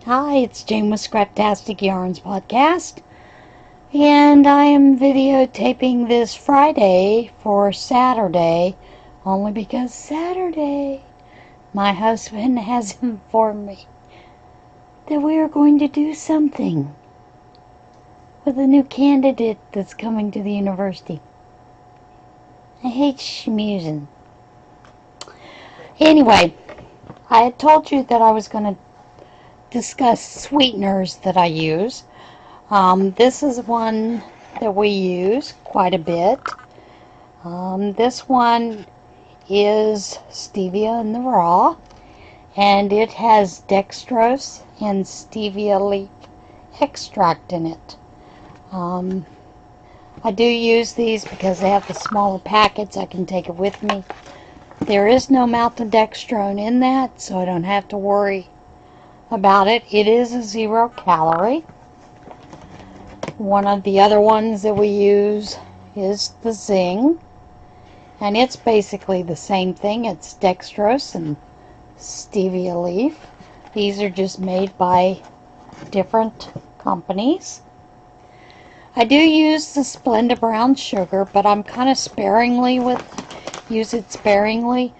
Hi, it's Jane with Scraptastic Yarns podcast, and I am videotaping this Friday for Saturday, only because Saturday my husband has informed me that we are going to do something with a new candidate that's coming to the university. I hate schmoozing. Anyway, I had told you that I was going to discuss sweeteners that I use. This is one that we use quite a bit. This one is stevia in the raw, and it has dextrose and stevia leaf extract in it. I do use these because they have the smaller packets. I can take it with me. There is no maltodextrin in that, so I don't have to worry about it. It is a 0 calorie. One of the other ones that we use is the Zing, and it's basically the same thing. It's dextrose and stevia leaf. These are just made by different companies. I do use the Splenda brown sugar, but I'm kind of use it sparingly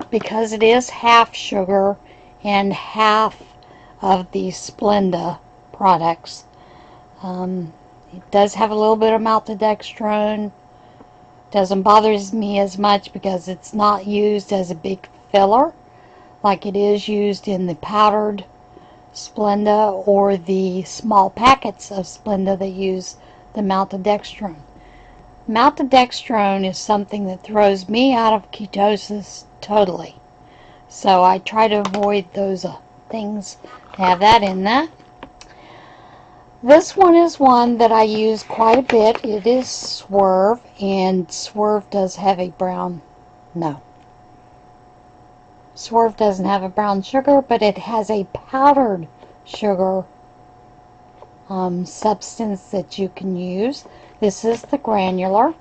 because it is half sugar and half of the Splenda products. It does have a little bit of maltodextrin. Doesn't bother me as much because it's not used as a big filler like it is used in the powdered Splenda or the small packets of Splenda that use the maltodextrin. Maltodextrin is something that throws me out of ketosis totally. So I try to avoid those things that have that in that. This one is one that I use quite a bit. It is Swerve, and Swerve does have a brown, no. Swerve doesn't have a brown sugar, but it has a powdered sugar substance that you can use. This is the granular,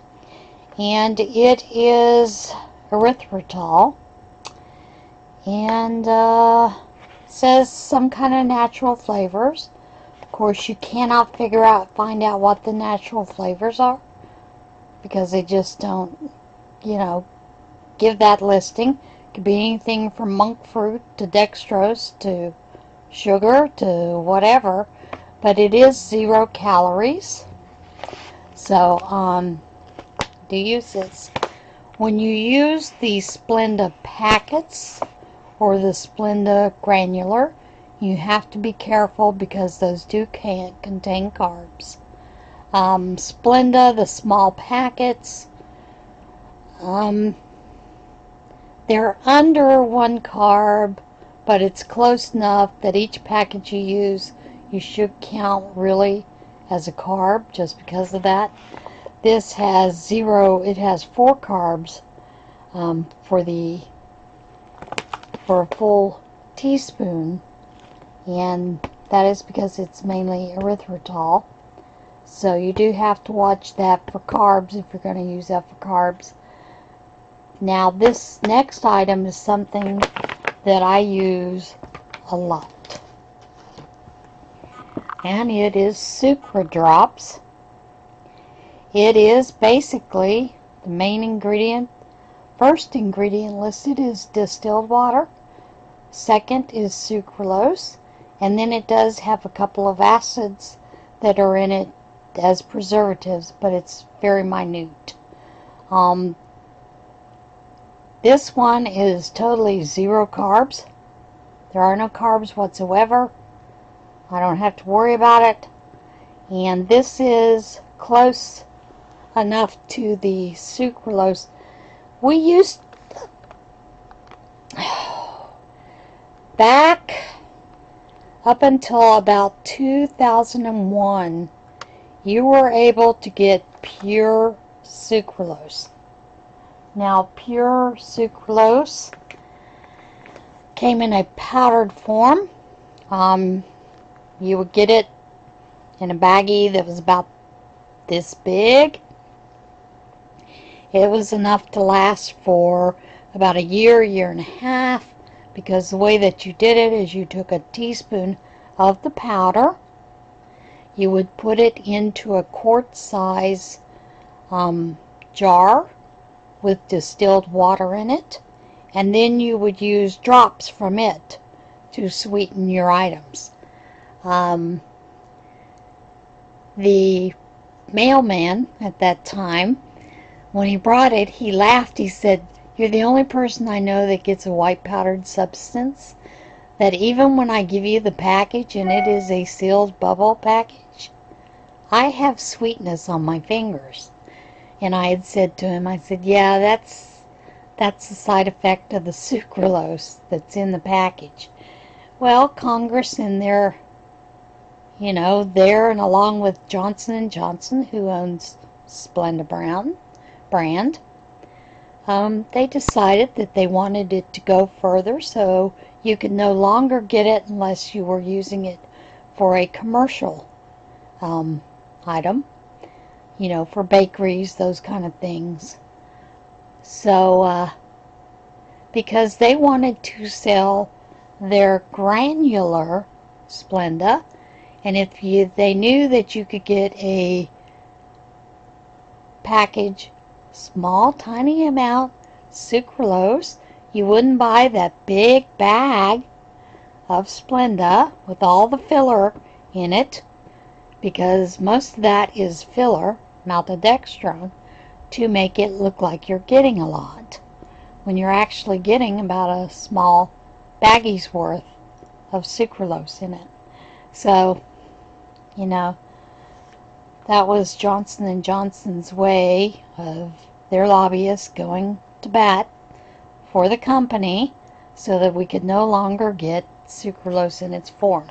and it is erythritol, and says some kind of natural flavors. Of course, you cannot find out what the natural flavors are because they just don't, give that listing. It could be anything from monk fruit to dextrose to sugar to whatever, but it is 0 calories. So, do use this. When you use the Splenda packets or the Splenda granular, you have to be careful because those do contain carbs. Splenda, the small packets, they're under 1 carb, but it's close enough that each package you use, you should count really as a carb just because of that. This has 0, it has 4 carbs for a full teaspoon, and that is because it's mainly erythritol. So you do have to watch that for carbs if you're going to use that for carbs. Now this next item is something that I use a lot, and it is Sucra Drops. It is basically the main ingredient. First ingredient listed is distilled water. Second is sucralose, and then it does have a couple of acids that are in it as preservatives, but it's very minute. This one is totally 0 carbs. There are no carbs whatsoever. I don't have to worry about it. And this is close enough to the sucralose. We used back up until about 2001, you were able to get pure sucralose. Now, pure sucralose came in a powdered form. You would get it in a baggie that was about this big. It was enough to last for about a year and a half because the way that you did it is you took a teaspoon of the powder, you would put it into a quart size jar with distilled water in it, and then you would use drops from it to sweeten your items. The mailman at that time, when he brought it, he laughed. He said, "You're the only person I know that gets a white powdered substance that even when I give you the package and it is a sealed bubble package, I have sweetness on my fingers." And I had said to him, I said, "Yeah, that's the side effect of the sucralose that's in the package." Well, Congress in their, there and along with Johnson & Johnson, who owns Splenda brand, they decided that they wanted it to go further, so you could no longer get it unless you were using it for a commercial item, for bakeries, those kind of things. So, because they wanted to sell their granular Splenda, and if they knew that you could get a package, small, tiny amount sucralose, you wouldn't buy that big bag of Splenda with all the filler in it, because most of that is filler, maltodextrin, to make it look like you're getting a lot, when you're actually getting about a small baggie's worth of sucralose in it. So, that was Johnson & Johnson's way of their lobbyists going to bat for the company so that we could no longer get sucralose in its form.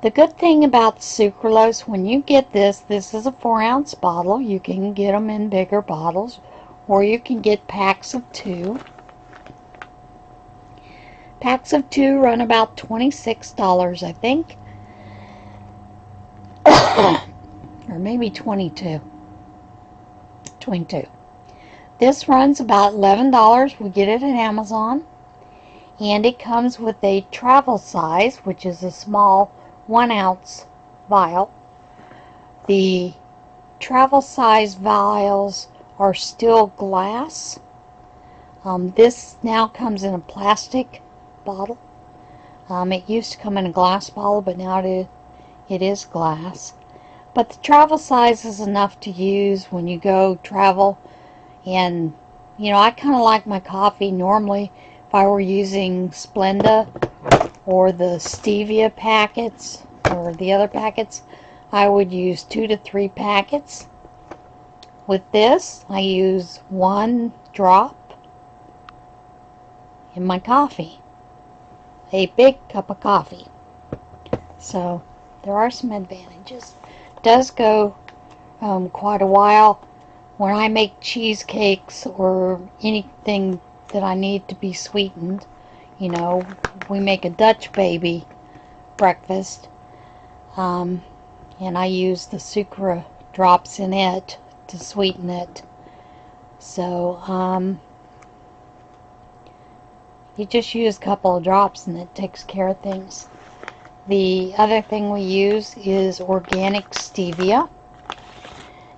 The good thing about sucralose, when you get this is a 4-ounce bottle. You can get them in bigger bottles, or you can get packs of 2. Packs of 2 run about $26, I think. Or maybe 22. 22. This runs about $11. We get it at Amazon. And it comes with a travel size, which is a small 1-ounce vial. The travel size vials are still glass. This now comes in a plastic bottle. It used to come in a glass bottle, but now it is glass. But the travel size is enough to use when you go travel. And, I kind of like my coffee normally. If I were using Splenda or the stevia packets or the other packets, I would use 2 to 3 packets. With this, I use 1 drop in my coffee. A big cup of coffee. So, there are some advantages. It does go quite a while. When I make cheesecakes or anything that I need to be sweetened, we make a Dutch baby breakfast, and I use the sucra drops in it to sweeten it. So you just use a couple of drops and it takes care of things. The other thing we use is organic stevia.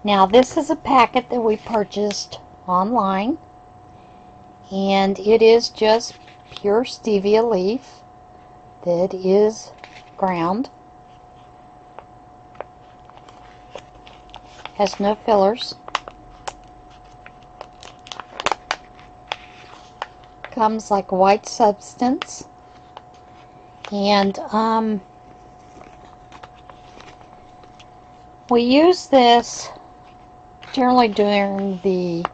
Now, this is a packet that we purchased online, and it is just pure stevia leaf that is ground. Has no fillers. Comes like a white substance. And we use this generally during the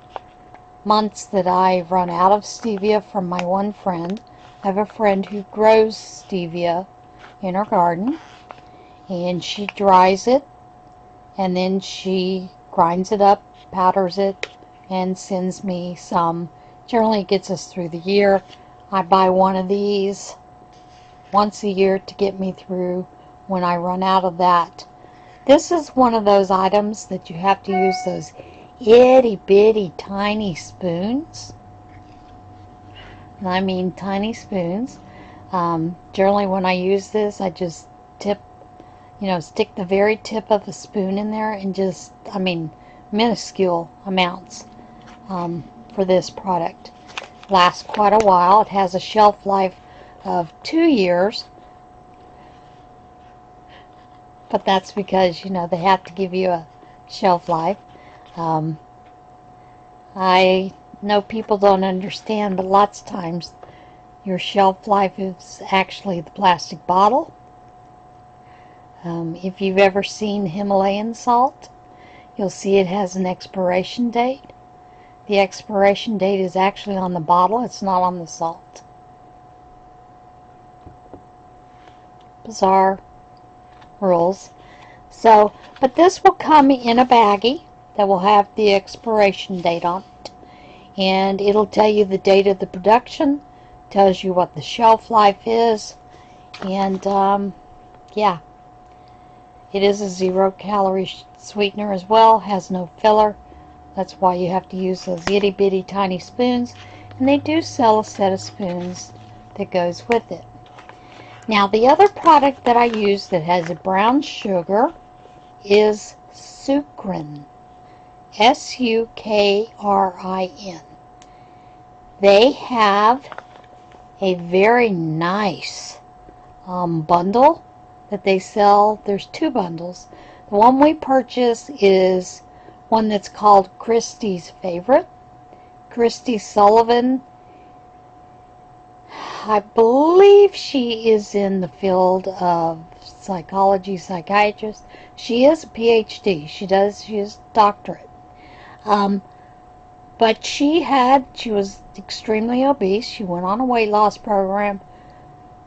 months that I run out of stevia from my one friend. I have a friend who grows stevia in her garden, and she dries it, and then she grinds it up, powders it, and sends me some. Generally it gets us through the year. I buy one of these once a year to get me through when I run out of that. This is one of those items that you have to use those itty bitty tiny spoons and I mean tiny spoons. Generally when I use this, I just stick the very tip of a spoon in there and just, minuscule amounts for this product. Lasts quite a while. It has a shelf life of 2 years, but that's because, they have to give you a shelf life. I know people don't understand, but lots of times your shelf life is actually the plastic bottle. If you've ever seen Himalayan salt, you'll see it has an expiration date. The expiration date is actually on the bottle, it's not on the salt. Bizarre rules. So, but this will come in a baggie that will have the expiration date on it. And it'll tell you the date of the production, tells you what the shelf life is, and yeah. It is a 0-calorie sweetener as well, has no filler. That's why you have to use those itty bitty tiny spoons, and they do sell a set of spoons that goes with it. Now the other product that I use that has a brown sugar is Sucrin. Sukrin. They have a very nice bundle that they sell. There's 2 bundles. The one we purchase is one that's called Kristie's Favorite. Kristie Sullivan, I believe she is in the field of psychology, psychiatrist. She is a PhD. She is a doctorate. But she was extremely obese. She went on a weight loss program.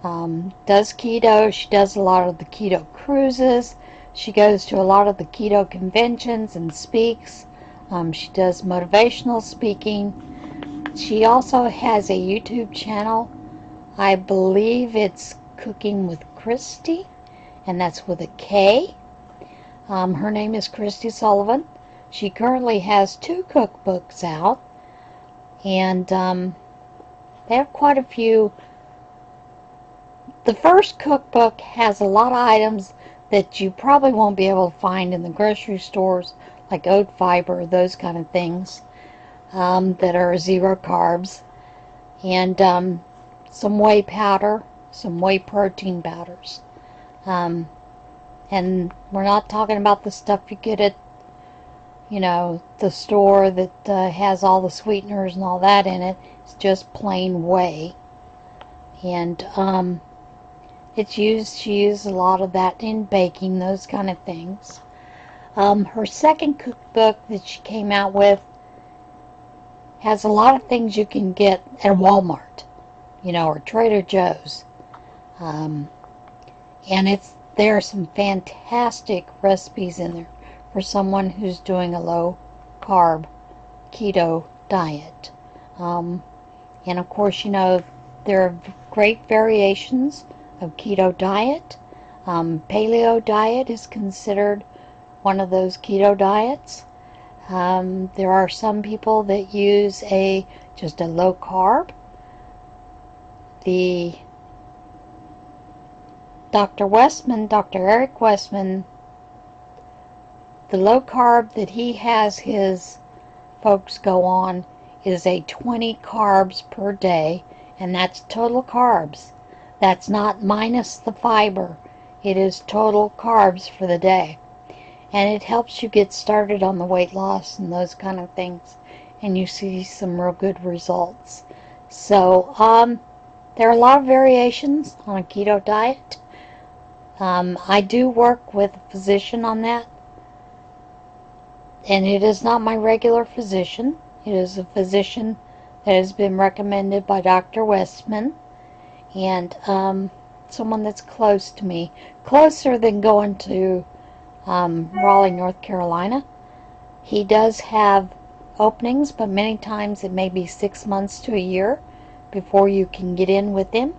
Does keto. She does a lot of the keto cruises. She goes to a lot of the keto conventions and speaks. She does motivational speaking. She also has a YouTube channel. I believe it's Cooking with Kristie, and that's with a K. Her name is Kristie Sullivan. She currently has 2 cookbooks out, and they have quite a few. The first cookbook has a lot of items that you probably won't be able to find in the grocery stores, like oat fiber, those kind of things, that are 0 carbs, and some whey powder, some whey protein powders. And we're not talking about the stuff you get at, the store that has all the sweeteners and all that in it. It's just plain whey. And she uses a lot of that in baking, those kind of things. Her second cookbook that she came out with has a lot of things you can get at Walmart, or Trader Joe's. And there are some fantastic recipes in there for someone who's doing a low-carb keto diet. And of course, there are great variations of keto diet. Paleo diet is considered one of those keto diets. There are some people that use just a low carb. Dr. Eric Westman, the low carb that he has his folks go on is a 20 carbs per day, and that's total carbs. That's not minus the fiber. It is total carbs for the day. And it helps you get started on the weight loss and those kind of things, and you see some real good results. So there are a lot of variations on a keto diet. I do work with a physician on that, and it is not my regular physician. It is a physician that has been recommended by Dr. Westman, and someone that's close to me, closer than going to Raleigh, North Carolina. He does have openings, but many times it may be 6 months to a year before you can get in with him.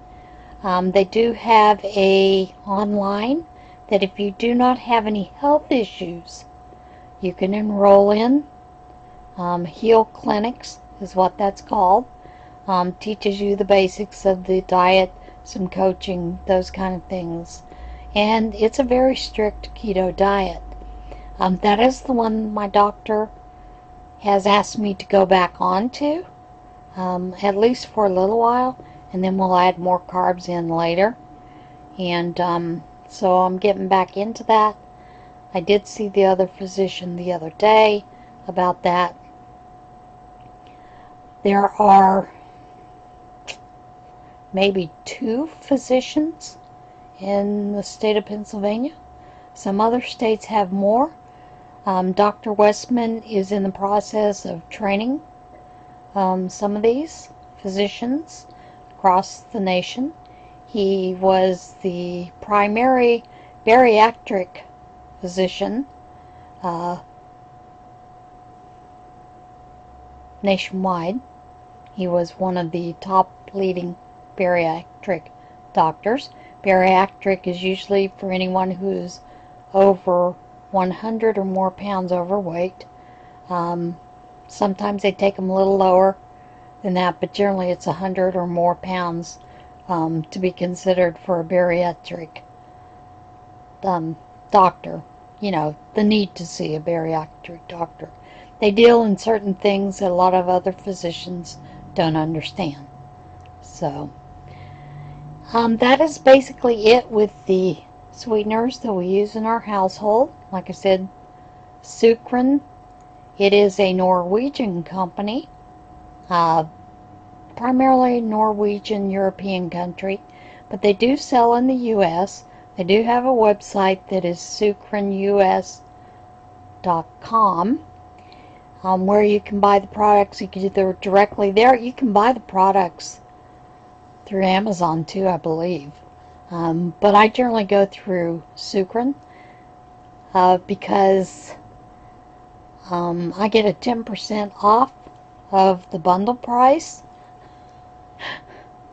They do have a online that if you do not have any health issues, you can enroll in. Heal Clinics is what that's called. teaches you the basics of the diet, some coaching, those kind of things. And it's a very strict keto diet. That is the one my doctor has asked me to go back on to, at least for a little while, and then we'll add more carbs in later. And so I'm getting back into that. I did see the other physician the other day about that. There are maybe 2 physicians in the state of Pennsylvania. Some other states have more. Dr. Westman is in the process of training some of these physicians across the nation. He was the primary bariatric physician nationwide. He was one of the top leading bariatric doctors. Bariatric is usually for anyone who's over 100 or more pounds overweight. Sometimes they take them a little lower than that, but generally it's 100 or more pounds to be considered for a bariatric doctor. You know, the need to see a bariatric doctor. They deal in certain things that a lot of other physicians don't understand. So, that is basically it with the sweeteners that we use in our household. Like I said, Sucren. It is a Norwegian company, primarily Norwegian European country, but they do sell in the U.S. They do have a website that is sucrenus.com, where you can buy the products. You can either directly there. You can buy the products through Amazon too, I believe. But I generally go through Sucren because I get a 10% off of the bundle price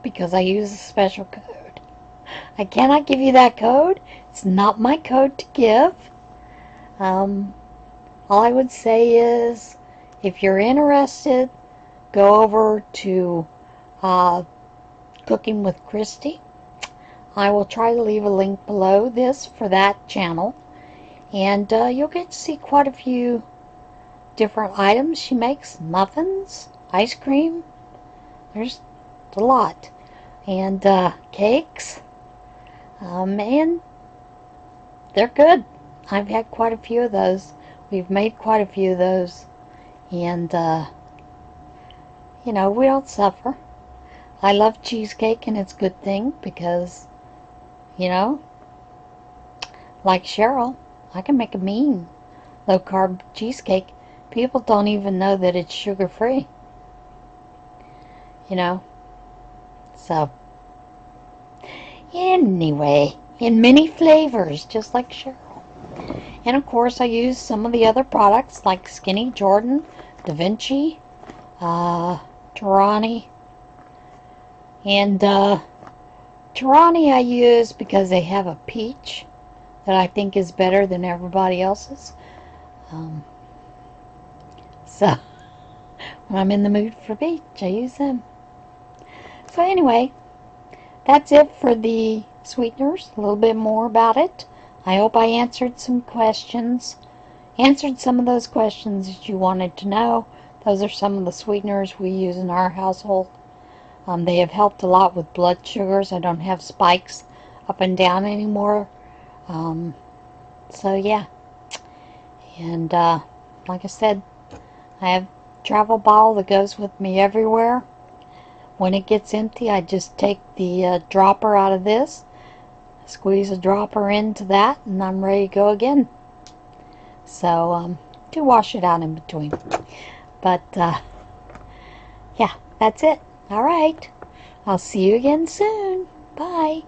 because I use a special code. I cannot give you that code. It's not my code to give. All I would say is, if you're interested, go over to Cooking with Kristie. I will try to leave a link below this for that channel, and you'll get to see quite a few different items she makes. Muffins, ice cream, there's a lot, and cakes, and they're good. I've had quite a few of those. We've made quite a few of those, and you know, we don't suffer. I love cheesecake, and it's a good thing because, you know, like Cheryl, I can make a mean low-carb cheesecake. People don't even know that it's sugar-free, you know. So, anyway, in many flavors, just like Cheryl. And of course, I use some of the other products like Skinny, Jordan, Da Vinci, Tarani. And Tarani I use because they have a peach that I think is better than everybody else's. So, when I'm in the mood for peach, I use them. So anyway, that's it for the sweeteners. A little bit more about it. I hope I answered some questions. Answered some of those questions that you wanted to know. Those are some of the sweeteners we use in our household. They have helped a lot with blood sugars. I don't have spikes up and down anymore. So yeah. And like I said, I have a travel bottle that goes with me everywhere. When it gets empty, I just take the dropper out of this, squeeze a dropper into that, and I'm ready to go again. So, do wash it out in between. But, yeah, that's it. Alright. I'll see you again soon. Bye.